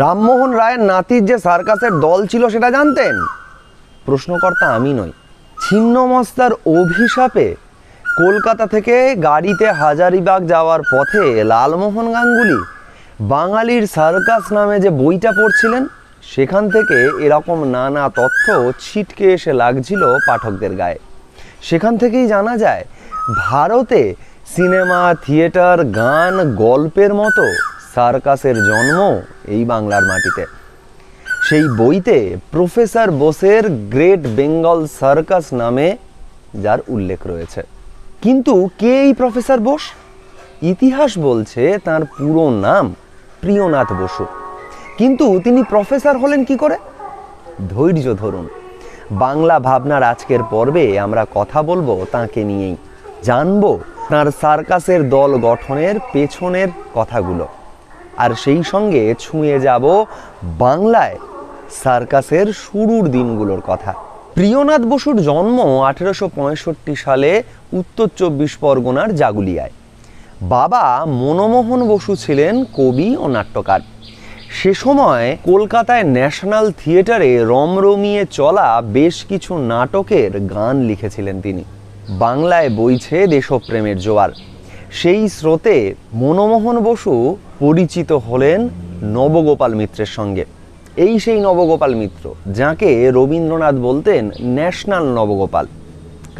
রামমোহন রায়ের নাতির যে সার্কাসের দল ছিল সেটা জানতেন? প্রশ্নকর্তা আমি নই। ছিন্নমস্তার অভিশাপে কলকাতা থেকে গাড়িতে হাজারিবাগ যাওয়ার পথে লালমোহন গাঙ্গুলি বাঙালির সার্কাস নামে যে বইটা পড়ছিলেন, সেখান থেকে এরকম নানা তথ্য ছিটকে এসে লাগছিল পাঠকদের গায়ে। সেখান থেকেই জানা যায় ভারতে সিনেমা, থিয়েটার, গান, গল্পের মতো সার্কাসের জন্ম এই বাংলার মাটিতে। সেই বইতে প্রফেসর বোসের গ্রেট বেঙ্গল সার্কাস নামে যার উল্লেখ রয়েছে। কিন্তু কে এই প্রফেসর বোস? ইতিহাস বলছে তার পুরো নাম প্রিয়নাথ বসু। কিন্তু তিনি প্রফেসর হলেন কি করে? ধৈর্য ধরুন, বাংলা ভাবনার আজকের পর্বে আমরা কথা বলবো তাঁকে নিয়েই। জানবো তাঁর সার্কাসের দল গঠনের পেছনের কথাগুলো, আর সেই সঙ্গে ছুঁয়ে যাব বাংলায় সার্কাসের শুরুর দিনগুলোর কথা। প্রিয়নাথ বসুর জন্ম 1865 সালে উত্তর 24 পরগনার জাগুলিয়ায়। বাবা মনমোহন বসু ছিলেন কবি ও নাট্যকার। সে সময় কলকাতায় ন্যাশনাল থিয়েটারে রমরমিয়ে চলা বেশ কিছু নাটকের গান লিখেছিলেন তিনি। বাংলায় বইছে দেশপ্রেমের জোয়ার। সেই স্রোতে মনমোহন বসু পরিচিত হলেন নবগোপাল মিত্রের সঙ্গে। এই সেই নবগোপাল মিত্র যাকে রবীন্দ্রনাথ বলতেন ন্যাশনাল নবগোপাল।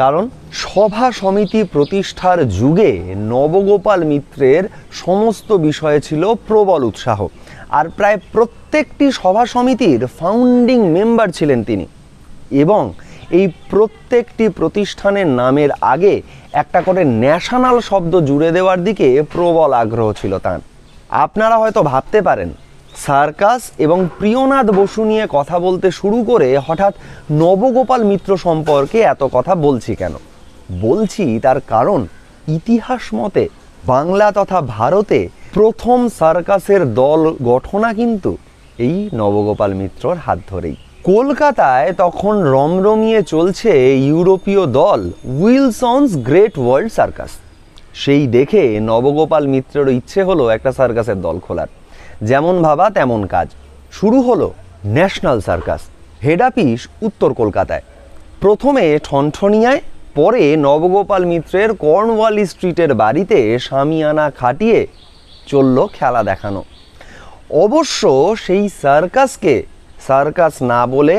কারণ সভা সমিতি প্রতিষ্ঠার যুগে নবগোপাল মিত্রের সমস্ত বিষয়ে ছিল প্রবল উৎসাহ, আর প্রায় প্রত্যেকটি সভা সমিতির ফাউন্ডিং মেম্বার ছিলেন তিনি। এবং এই প্রত্যেকটি প্রতিষ্ঠানের নামের আগে একটা করে ন্যাশনাল শব্দ জুড়ে দেওয়ার দিকে প্রবল আগ্রহ ছিল তাঁর। আপনারা হয়তো ভাবতে পারেন, সার্কাস এবং প্রিয়নাথ বসু নিয়ে কথা বলতে শুরু করে হঠাৎ নবগোপাল মিত্র সম্পর্কে এত কথা বলছি কেন? বলছি তার কারণ, ইতিহাস মতে বাংলা তথা ভারতে প্রথম সার্কাসের দল গঠনা কিন্তু এই নবগোপাল মিত্রর হাত ধরেই। কলকাতায় তখন রমরমিয়ে চলছে ইউরোপীয় দল উইলসনস গ্রেট ওয়ার্ল্ড সার্কাস। সেই দেখে নবগোপাল মিত্রের ইচ্ছে হলো একটা সার্কাসের দল খোলার। যেমন ভাবা তেমন কাজ। শুরু হলো ন্যাশনাল সার্কাস। হেড অফিস উত্তর কলকাতায়। প্রথমে ঠনঠনিয়ায়, পরে নবগোপাল মিত্রের কর্নওয়ালি স্ট্রিটের বাড়িতে শামিয়ানা খাটিয়ে চলল খেলা দেখানো। অবশ্য সেই সার্কাসকে সার্কাস না বলে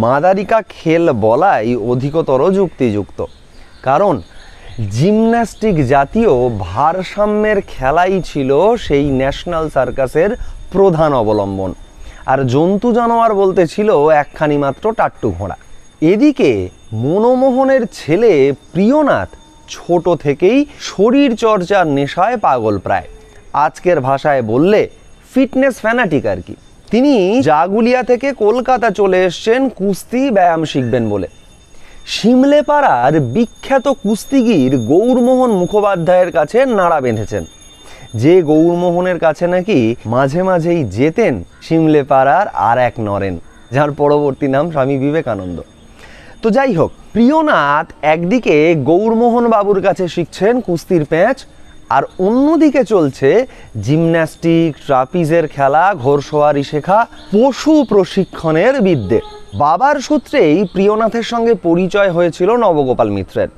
মাদারিকা খেল বলাই অধিকতর যুক্তিযুক্ত। কারণ জিমন্যাস্টিক জাতীয় ভারসাম্যের খেলাই ছিল সেই ন্যাশনাল সার্কাসের প্রধান অবলম্বন, আর জন্তু জানোয়ার বলতে ছিল একখানি মাত্র টাট্টু ঘোড়া। এদিকে মনমোহনের ছেলে প্রিয়নাথ ছোট থেকেই শরীর চর্চার নেশায় পাগল, প্রায় আজকের ভাষায় বললে ফিটনেস ফ্যানাটিক আর কি। তিনি জাগুলিয়া থেকে কলকাতা চলে এসছেন কুস্তি ব্যায়াম শিখবেন বলে। শিমলেপাড়ার বিখ্যাত কুস্তিগির গৌরমোহন মুখোপাধ্যায়ের কাছে নাড়া বেঁধেছেন, যে গৌরমোহনের কাছে নাকি মাঝে মাঝেই যেতেন শিমলেপাড়ার আর এক নরেন, যার পরবর্তী নাম স্বামী বিবেকানন্দ। তো যাই হোক, প্রিয়নাথ একদিকে গৌরমোহন বাবুর কাছে শিখছেন কুস্তির প্যাঁচ, আর অন্যদিকে চলছে জিমন্যাস্টিক, ট্রাপিজের খেলা, ঘোড়সওয়ারি শেখা, পশু প্রশিক্ষণের বিদ্যে। বাবার সূত্রেই প্রিয়নাথের সঙ্গে পরিচয় হয়েছিল নবগোপাল মিত্রের।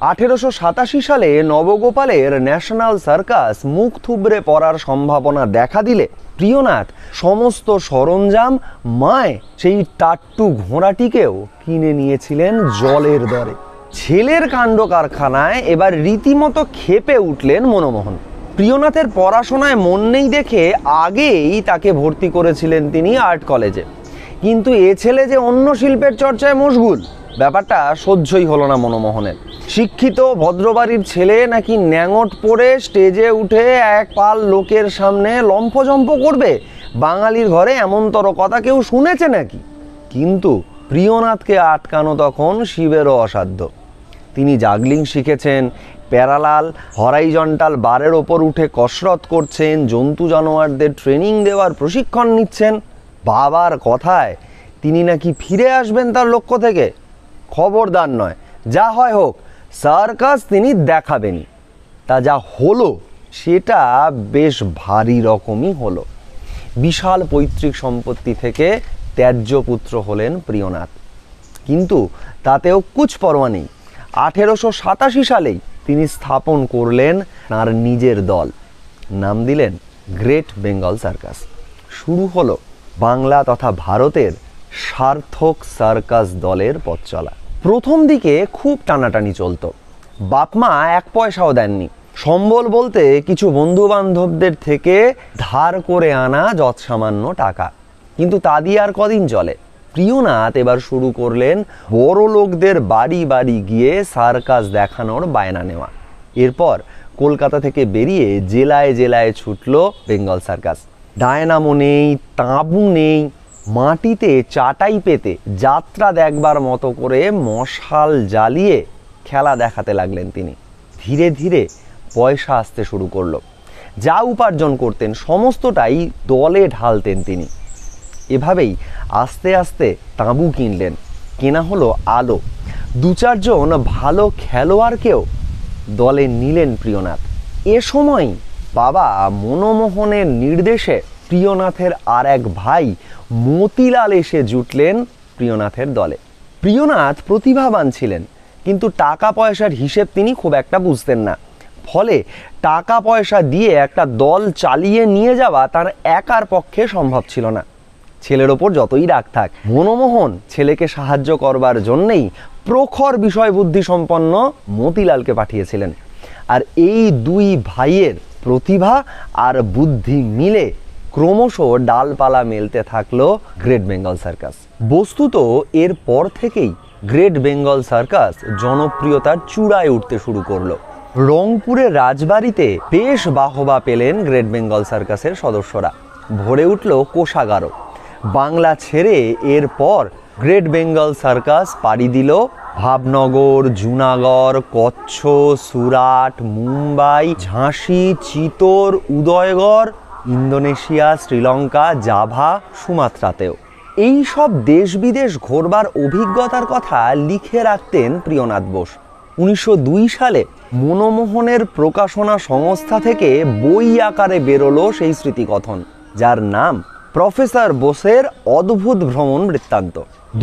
1887 সালে নবগোপালের ন্যাশনাল সার্কাস মুখ থুবড়ে পড়ার সম্ভাবনা দেখা দিলে প্রিয়নাথ সমস্ত সরঞ্জাম মায় সেই টাট্টু ঘোড়াটিকেও কিনে নিয়েছিলেন জলের দরে। ছেলের কাণ্ড কারখানায় এবার রীতিমতো ক্ষেপে উঠলেন মনমোহন। প্রিয়নাথের পড়াশোনায় মন নেই দেখে আগেই তাকে ভর্তি করেছিলেন তিনি আর্ট কলেজে। কিন্তু এ ছেলে যে অন্য শিল্পের চর্চায় মশগুল, ব্যাপারটা সহ্যই হলো না মনমোহনের। শিক্ষিত ভদ্রবাড়ির ছেলে নাকি ন্যাঙট পরে স্টেজে উঠে এক পাল লোকের সামনে লম্ফজম্প করবে, বাঙালির ঘরে এমনতর কথা কেউ শুনেছে নাকি? কিন্তু প্রিয়নাথকে আটকানো তখন শিবেরও অসাধ্য। তিনি জাগলিং শিখেছেন, প্যারালাল হরাইজন্টাল বারের ওপর উঠে কসরত করছেন, জন্তু জানোয়ারদের ট্রেনিং দেওয়ার প্রশিক্ষণ নিচ্ছেন। বাবার কথায় তিনি নাকি ফিরে আসবেন তার লক্ষ্য থেকে। খবরদার নয়, যা হয় হোক, সার্কাস তিনি দেখাবেনই। তা যা হলো সেটা বেশ ভারী রকমই হলো। বিশাল পৈতৃক সম্পত্তি থেকে ত্যায্য পুত্র হলেন প্রিয়নাথ। কিন্তু তাতেও কুছ পরোয়া নেই। 1887 সালেই তিনি স্থাপন করলেন তাঁর নিজের দল, নাম দিলেন গ্রেট বেঙ্গল সার্কাস। শুরু হলো বাংলা তথা ভারতের সার্থক সার্কাস দলের পথ চলা। প্রথম দিকে খুব টানাটানি চলতো। বাপমা 1 পয়সাও দেননি। সম্বল বলতে কিছু বন্ধু বান্ধবদের থেকে ধার করে আনা যৎসামান্য টাকা, কিন্তু তা দিয়ে আর কদিন চলে। প্রিয়নাথ এবার শুরু করলেন বড় লোকদের বাড়ি বাড়ি গিয়ে সার্কাস দেখানোর বায়না নেওয়া। এরপর কলকাতা থেকে বেরিয়ে জেলায় জেলায় ছুটল বেঙ্গল সার্কাস। ডায়নামো নেই, তাঁবু নেই, মাটিতে চাটাই পেতে যাত্রা দেখবার মতো করে মশাল জ্বালিয়ে খেলা দেখাতে লাগলেন তিনি। ধীরে ধীরে পয়সা আসতে শুরু করলো। যা উপার্জন করতেন সমস্তটাই দলে ঢালতেন তিনি। এভাবেই আস্তে আস্তে তাঁবু কিনলেন, কেনা হলো আলো। 2-4 জন ভালো খেলোয়াড়কেও দলে নিলেন প্রিয়নাথ। এ সময় বাবা মনমোহনের নির্দেশে প্রিয়নাথের আর এক ভাই মতিলাল এসে জুটলেন প্রিয়নাথের দলে। প্রিয়নাথ প্রতিভাবান ছিলেন, কিন্তু টাকা পয়সার হিসেব তিনি খুব একটা বুঝতেন না। ফলে টাকা পয়সা দিয়ে একটা দল চালিয়ে নিয়ে যাওয়া তার একার পক্ষে সম্ভব ছিল না। ছেলের ওপর যতই রাগ থাক, মনমোহন ছেলেকে সাহায্য করবার জন্যেই প্রখর বিষয় বুদ্ধি সম্পন্ন মতিলালকে পাঠিয়েছিলেন। আর এই 2 ভাইয়ের প্রতিভা আর বুদ্ধি মিলে ক্রমশ ডালপালা মেলতে থাকলো গ্রেট বেঙ্গল সার্কাস। বস্তুত এর পর থেকেই গ্রেট বেঙ্গল সার্কাস জনপ্রিয়তার চূড়ায় উঠতে শুরু করলো। রংপুরের রাজবাড়িতে বেশ বাহবা পেলেন গ্রেট বেঙ্গল সার্কাসের সদস্যরা। ভরে উঠল কোষাগারও। বাংলা ছেড়ে এরপর গ্রেট বেঙ্গল সার্কাস পাড়ি দিল ভাবনগর, জুনাগড়, কচ্ছ, সুরাট, মুম্বাই, ঝাঁসি, চিতোর, উদয়গড়, ইন্দোনেশিয়া, শ্রীলঙ্কা, জাভা, সুমাত্রাতেও। এই সব দেশ বিদেশ ঘোরবার অভিজ্ঞতার কথা লিখে রাখতেন প্রিয়নাথ বোস। 1902 সালে মনমোহনের প্রকাশনা সংস্থা থেকে বই আকারে বেরোলো সেই স্মৃতিকথন, যার নাম প্রফেসর বোসের অদ্ভুত ভ্রমণ বৃত্তান্ত।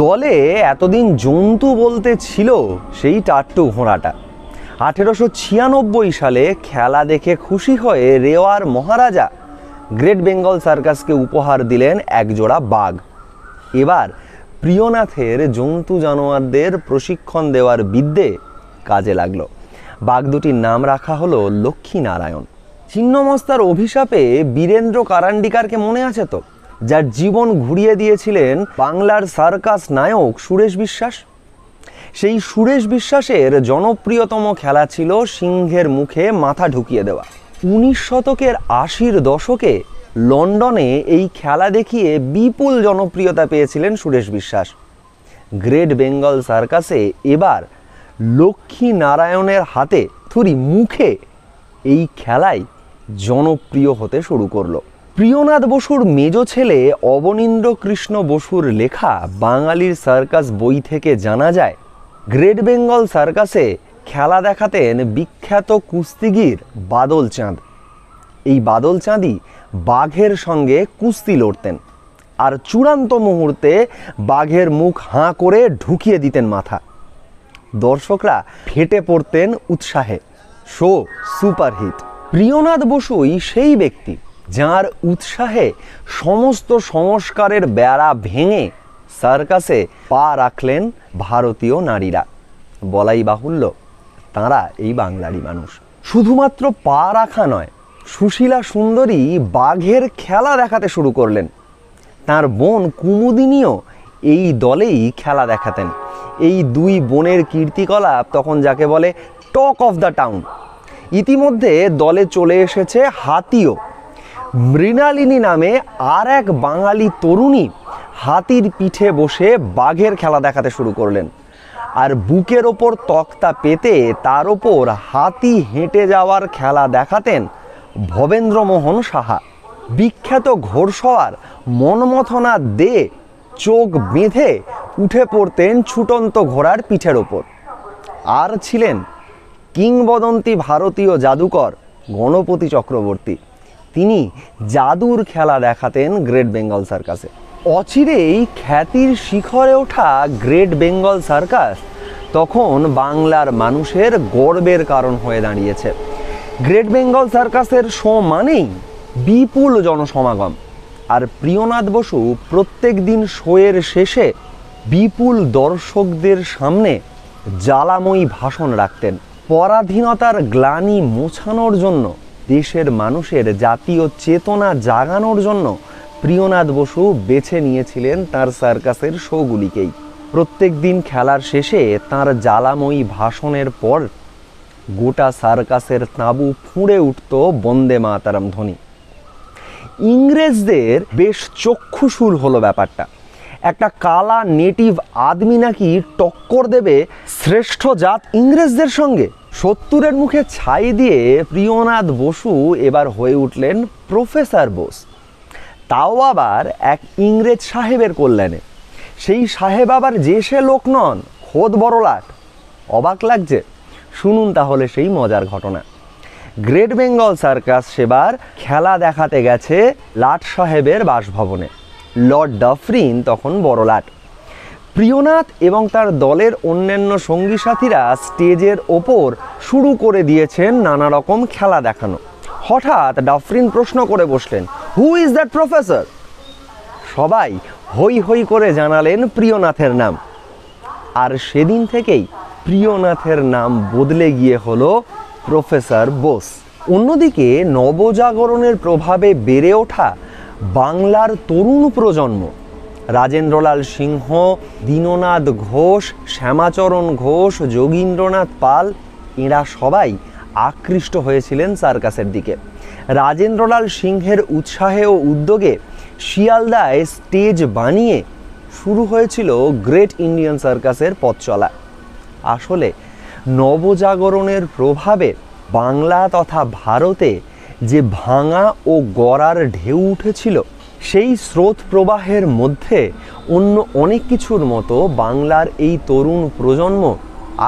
দলে এতদিন জন্তু বলতে ছিল সেই টাট্টু ঘোড়াটা। 1896 সালে খেলা দেখে খুশি হয়ে রেওয়ার মহারাজা গ্রেট বেঙ্গল সার্কাসকে উপহার দিলেন 1 জোড়া বাঘ। এবার প্রিয়নাথের জন্তু জানোয়ারদের প্রশিক্ষণ দেওয়ার বিদ্যে কাজে লাগলো। বাঘ দুটির নাম রাখা হলো লক্ষ্মী নারায়ণ। ছিন্নমস্তার অভিশাপে বীরেন্দ্র কারান্ডিকারকে মনে আছে তো, যার জীবন ঘুরিয়ে দিয়েছিলেন বাংলার সার্কাস নায়ক সুরেশ বিশ্বাস। সেই সুরেশ বিশ্বাসের জনপ্রিয়তম খেলা ছিল সিংহের মুখে মাথা ঢুকিয়ে দেওয়া। 19 শতকের 80-র দশকে লন্ডনে এই খেলা দেখিয়ে বিপুল জনপ্রিয়তা পেয়েছিলেন সুরেশ বিশ্বাস। গ্রেট বেঙ্গল সার্কাসে এবার লক্ষ্মী নারায়ণের হাতে মুখে এই খেলাই জনপ্রিয় হতে শুরু করলো। প্রিয়নাথ বসুর মেজ ছেলে অবনীন্দ্র কৃষ্ণ বসুর লেখা বাঙালির সার্কাস বই থেকে জানা যায়, গ্রেট বেঙ্গল সার্কাসে খেলা দেখাতেন বিখ্যাত কুস্তিগির বাদল চাঁদ। এই বাদল চাঁদই বাঘের সঙ্গে কুস্তি লড়তেন, আর চূড়ান্ত মুহূর্তে বাঘের মুখ হাঁ করে ঢুকিয়ে দিতেন মাথা। দর্শকরা ফেটে পড়তেন উৎসাহে। Show superhit. প্রিয়নাথ বসুই সেই ব্যক্তি যার উৎসাহে সমস্ত সংস্কারের বেড়া ভেঙে সার্কাসে পা রাখলেন ভারতীয় নারীরা। বলাই বাহুল্য, তাঁরা এই বাংলারই মানুষ। শুধুমাত্র পা রাখা নয়, সুশীলা সুন্দরী বাঘের খেলা দেখাতে শুরু করলেন। তার বোন কুমুদিনীও এই দলেই খেলা দেখাতেন। এই 2 বোনের কীর্তিকলাপ তখন যাকে বলে টক অফ দ্য টাউন। ইতিমধ্যে দলে চলে এসেছে হাতিও। মৃণালিনী নামে আর এক বাঙালি তরুণী হাতির পিঠে বসে বাঘের খেলা দেখাতে শুরু করলেন। আর বুকের ওপর তক্তা পেতে তার ওপর হাতি হেঁটে যাওয়ার খেলা দেখাতেন ভবেন্দ্রমোহন সাহা। বিখ্যাত ঘোড়সওয়ার মনমথনা দে চোখ বেঁধে উঠে পড়তেন ছুটন্ত ঘোড়ার পিঠের ওপর। আর ছিলেন কিংবদন্তি ভারতীয় জাদুকর গণপতি চক্রবর্তী। তিনি জাদুর খেলা দেখাতেন গ্রেট বেঙ্গল সার্কাসে। অচিরেই খ্যাতির শিখরে ওঠা গ্রেট বেঙ্গল সার্কাস তখন বাংলার মানুষের গর্বের কারণ হয়ে দাঁড়িয়েছে। গ্রেট বেঙ্গল সার্কাসের শো মানেই বিপুল জনসমাগম, আর প্রিয়নাথ বসু প্রত্যেক দিন শোয়ের শেষে বিপুল দর্শকদের সামনে জ্বালাময়ী ভাষণ রাখতেন। পরাধীনতার গ্লানি মোছানোর জন্য, দেশের মানুষের জাতীয় চেতনা জাগানোর জন্য প্রিয়নাথ বসু বেছে নিয়েছিলেন তার সার্কাসের শোগুলিকেই। প্রত্যেক দিন খেলার শেষে তার জ্বালাময়ী ভাষণের পর গোটা সার্কাসের তাঁবু ফুঁড়ে উঠত বন্দে মাতরম ধ্বনি। ইংরেজদের বেশ চক্ষুশূল হলো ব্যাপারটা। একটা কালা নেটিভ আদমি নাকি টক্কর দেবে শ্রেষ্ঠ জাত ইংরেজদের সঙ্গে। 70-এর মুখে ছাই দিয়ে প্রিয়নাথ বসু এবার হয়ে উঠলেন প্রফেসর বোস, তাও আবার এক ইংরেজ সাহেবের কল্যাণে। সেই সাহেব আবার যে সে লোক নন, খোদ বড়লাট। অবাক লাগছে? শুনুন তাহলে সেই মজার ঘটনা। গ্রেট বেঙ্গল সার্কাস সেবার খেলা দেখাতে গেছে লাট সাহেবের বাসভবনে। লর্ড ডাফরিন তখন বড়লাট। প্রিয়নাথ এবং তার দলের অন্যান্য সঙ্গী সাথীরা স্টেজের ওপর শুরু করে দিয়েছেন নানা রকম খেলা দেখানো। হঠাৎ ডাফরিন প্রশ্ন করে বসলেন, হু ইজ দ্যাট প্রফেসর? সবাই হই হই করে জানালেন প্রিয়নাথের নাম। আর সেদিন থেকেই প্রিয়নাথের নাম বদলে গিয়ে হলো প্রফেসর বোস। অন্যদিকে নবজাগরণের প্রভাবে বেড়ে ওঠা বাংলার তরুণ প্রজন্ম, রাজেন্দ্রলাল সিংহ, দীননাথ ঘোষ, শ্যামাচরণ ঘোষ, যোগীন্দ্রনাথ পাল, এরা সবাই আকৃষ্ট হয়েছিলেন সার্কাসের দিকে। রাজেন্দ্রলাল সিংহের উৎসাহে ও উদ্যোগে শিয়ালদায় স্টেজ বানিয়ে শুরু হয়েছিল গ্রেট ইন্ডিয়ান সার্কাসের পথ চলা। আসলে নবজাগরণের প্রভাবে বাংলা তথা ভারতে যে ভাঙা ও গড়ার ঢেউ উঠেছিল, সেই স্রোত প্রবাহের মধ্যে অন্য অনেক কিছুর মতো বাংলার এই তরুণ প্রজন্ম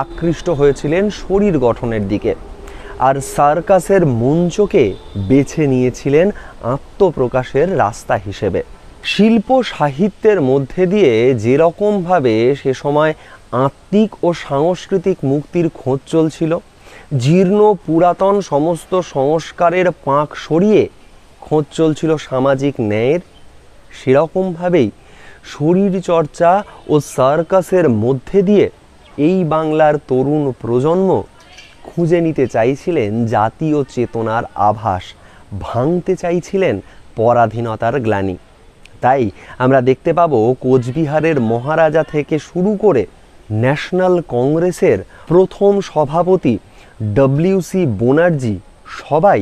আকৃষ্ট হয়েছিলেন শরীর গঠনের দিকে, আর সার্কাসের মঞ্চকে বেছে নিয়েছিলেন আত্মপ্রকাশের রাস্তা হিসেবে। শিল্প সাহিত্যের মধ্যে দিয়ে যেরকমভাবে সে সময় আত্মিক ও সাংস্কৃতিক মুক্তির খোঁজ চলছিল, জীর্ণ পুরাতন সমস্ত সংস্কারের পাঁক সরিয়ে খোঁজ চলছিল সামাজিক ন্যায়ের, সেরকমভাবেই শরীরচর্চা ও সার্কাসের মধ্যে দিয়ে এই বাংলার তরুণ প্রজন্ম খুঁজে নিতে চাইছিলেন জাতীয় চেতনার আভাস, ভাঙতে চাইছিলেন পরাধীনতার গ্লানি। তাই আমরা দেখতে পাবো কোচবিহারের মহারাজা থেকে শুরু করে ন্যাশনাল কংগ্রেসের প্রথম সভাপতি ডব্লিউ.সি. ব্যানার্জি সবাই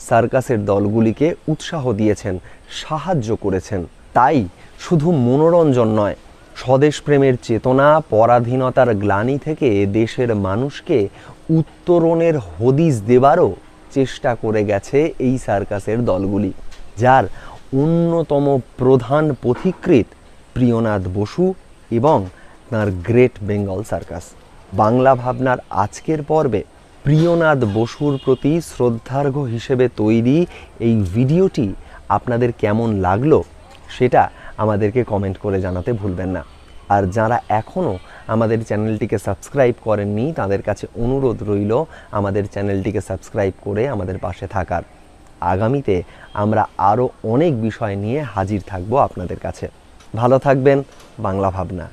সার্কাসের দলগুলিকে উৎসাহ দিয়েছেন, সাহায্য করেছেন। তাই শুধু মনোরঞ্জন নয়, স্বদেশপ্রেমের চেতনা, পরাধীনতার গ্লানি থেকে দেশের মানুষকে উত্তরণের হদিস দেবারও চেষ্টা করে গেছে এই সার্কাসের দলগুলি, যার অন্যতম প্রধান পথিকৃৎ প্রিয়নাথ বসু এবং তাঁর গ্রেট বেঙ্গল সার্কাস। বাংলা ভাবনার আজকের পর্বে প্রিয়নাথ বসুর প্রতি শ্রদ্ধার্ঘ্য হিসেবে তৈরি এই ভিডিওটি আপনাদের কেমন লাগলো সেটা আমাদেরকে কমেন্ট করে জানাতে ভুলবেন না। আর যারা এখনও আমাদের চ্যানেলটিকে সাবস্ক্রাইব করেননি তাদের কাছে অনুরোধ রইল আমাদের চ্যানেলটিকে সাবস্ক্রাইব করে আমাদের পাশে থাকার। আগামীতে আমরা আরও অনেক বিষয় নিয়ে হাজির থাকব আপনাদের কাছে। ভালো থাকবেন। বাংলা ভাবনা।